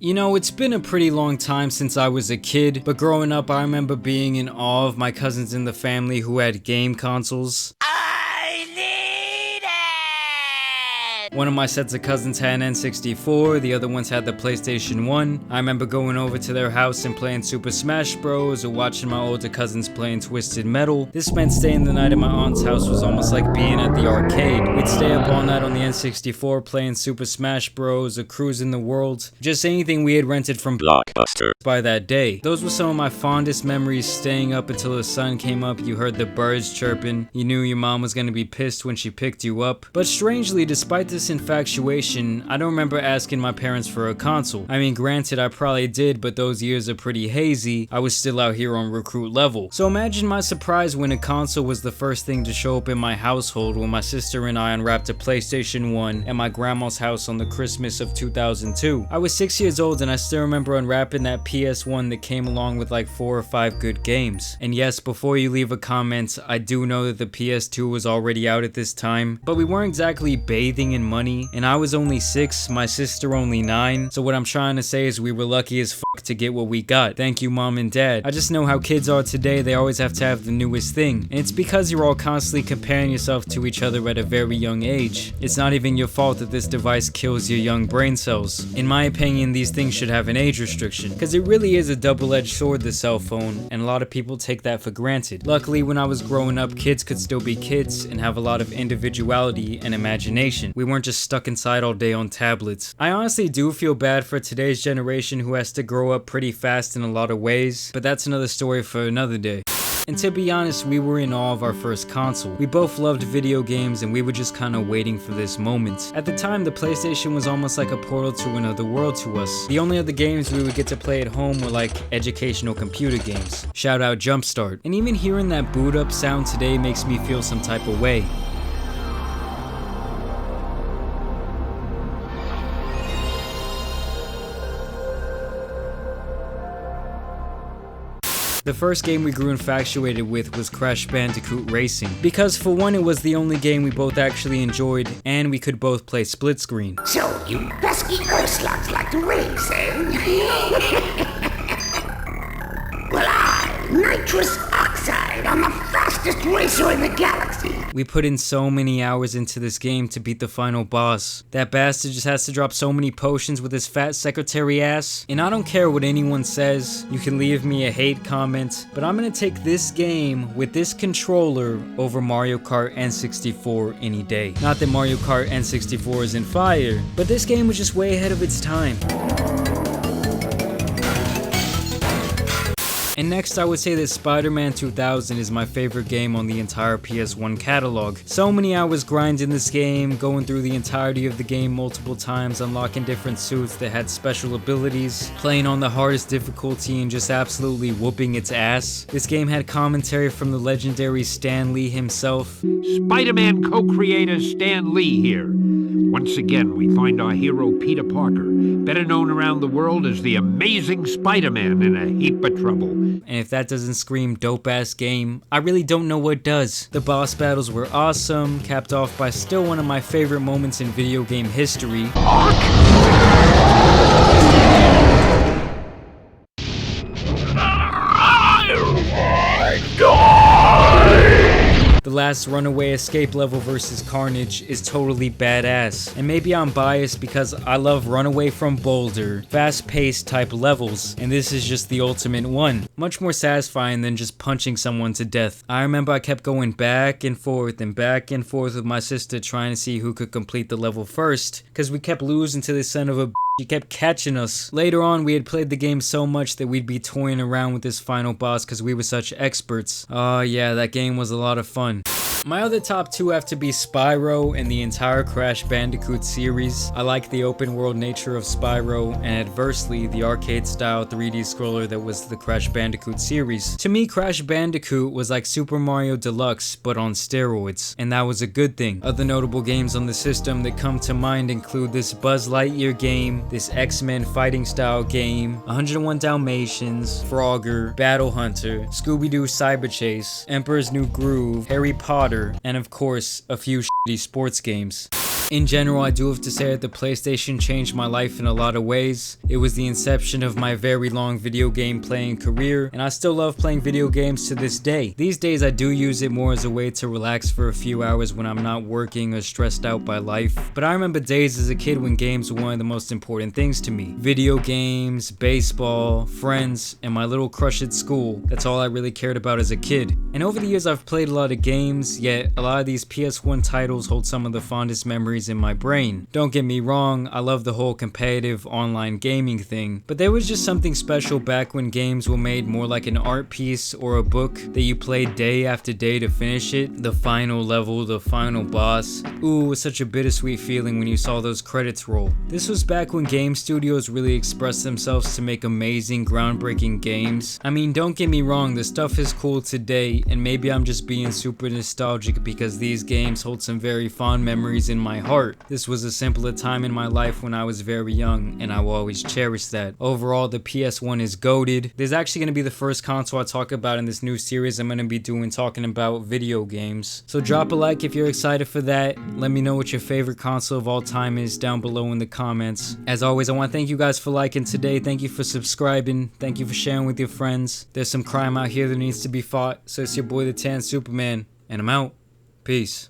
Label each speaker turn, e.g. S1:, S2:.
S1: You know, it's been a pretty long time since I was a kid, but growing up I remember being in awe of my cousins in the family who had game consoles. One of my sets of cousins had an N64, the other ones had the PlayStation 1. I remember going over to their house and playing Super Smash Bros. Or watching my older cousins playing Twisted Metal. This meant staying the night at my aunt's house was almost like being at the arcade. We'd stay up all night on the N64 playing Super Smash Bros. Or cruising the world. Just anything we had rented from Blockbuster by that day. Those were some of my fondest memories, staying up until the sun came up, you heard the birds chirping, you knew your mom was gonna be pissed when she picked you up. But strangely, despite this infatuation, I don't remember asking my parents for a console. I mean, granted, I probably did, but those years are pretty hazy. I was still out here on recruit level. So imagine my surprise when a console was the first thing to show up in my household when my sister and I unwrapped a PlayStation 1 at my grandma's house on the Christmas of 2002. I was 6 years old and I still remember unwrapping that PS1 that came along with like 4 or 5 good games. And yes, before you leave a comment, I do know that the PS2 was already out at this time, but we weren't exactly bathing in money, and I was only 6, my sister only 9, so what I'm trying to say is we were lucky as fuck to get what we got. Thank you, mom and dad. I just know how kids are today, they always have to have the newest thing, and it's because you're all constantly comparing yourself to each other at a very young age. It's not even your fault that this device kills your young brain cells. In my opinion, these things should have an age restriction, because it really is a double-edged sword, the cell phone, and a lot of people take that for granted. Luckily, when I was growing up, kids could still be kids and have a lot of individuality and imagination. We weren't just stuck inside all day on tablets. I honestly do feel bad for today's generation who has to grow up pretty fast in a lot of ways, but that's another story for another day. And to be honest, we were in awe of our first console. We both loved video games and we were just kinda waiting for this moment. At the time, the PlayStation was almost like a portal to another world to us. The only other games we would get to play at home were like educational computer games. Shout out Jumpstart. And even hearing that boot up sound today makes me feel some type of way. The first game we grew infatuated with was Crash Bandicoot Racing, because for one, it was the only game we both actually enjoyed, and we could both play split screen.
S2: So you pesky earth slugs like to race, eh? Well, nitrous oxide, I'm the fastest racer in the galaxy.
S1: We put in so many hours into this game to beat the final boss. That bastard just has to drop so many potions with his fat secretary ass. And I don't care what anyone says, you can leave me a hate comment, but I'm gonna take this game with this controller over Mario Kart N64 any day. Not that Mario Kart N64 isn't fire, but this game was just way ahead of its time. And next, I would say that Spider-Man 2000 is my favorite game on the entire PS1 catalog. So many hours grinding this game, going through the entirety of the game multiple times, unlocking different suits that had special abilities, playing on the hardest difficulty and just absolutely whooping its ass. This game had commentary from the legendary Stan Lee himself.
S3: Spider-Man co-creator Stan Lee here. Once again, we find our hero Peter Parker, better known around the world as the amazing Spider-Man, in a heap of trouble.
S1: And if that doesn't scream dope-ass game, I really don't know what does. The boss battles were awesome, capped off by still one of my favorite moments in video game history. The last runaway escape level versus Carnage is totally badass. And maybe I'm biased because I love Runaway from Boulder, fast-paced type levels, and this is just the ultimate one. Much more satisfying than just punching someone to death. I remember I kept going back and forth with my sister trying to see who could complete the level first, because we kept losing to this son of a He kept catching us. Later on, we had played the game so much that we'd be toying around with this final boss because we were such experts. Oh yeah, that game was a lot of fun. My other top two have to be Spyro and the entire Crash Bandicoot series. I like the open world nature of Spyro, and adversely, the arcade style 3D scroller that was the Crash Bandicoot series. To me, Crash Bandicoot was like Super Mario Deluxe, but on steroids, and that was a good thing. Other notable games on the system that come to mind include this Buzz Lightyear game, this X-Men fighting style game, 101 Dalmatians, Frogger, Battle Hunter, Scooby-Doo Cyber Chase, Emperor's New Groove, Harry Potter, and of course, a few shitty sports games. In general, I do have to say that the PlayStation changed my life in a lot of ways. It was the inception of my very long video game playing career, and I still love playing video games to this day. These days I do use it more as a way to relax for a few hours when I'm not working or stressed out by life. But I remember days as a kid when games were one of the most important things to me. Video games, baseball, friends, and my little crush at school. That's all I really cared about as a kid. And over the years I've played a lot of games, yet a lot of these PS1 titles hold some of the fondest memories in my brain. Don't get me wrong, I love the whole competitive online gaming thing, but there was just something special back when games were made more like an art piece or a book that you played day after day to finish it. The final level, the final boss. Ooh, it was such a bittersweet feeling when you saw those credits roll. This was back when game studios really expressed themselves to make amazing, groundbreaking games. I mean, don't get me wrong, the stuff is cool today, and maybe I'm just being super nostalgic because these games hold some very fond memories in my heart. This was a simpler time in my life when I was very young, and I will always cherish that. Overall, the PS1 is goated. There's actually going to be the first console I talk about in this new series I'm going to be doing, talking about video games. So drop a like if you're excited for that. Let me know what your favorite console of all time is down below in the comments. As always, I want to thank you guys for liking today. Thank you for subscribing. Thank you for sharing with your friends. There's some crime out here that needs to be fought, so it's your boy the Tan Superman, and I'm out. Peace.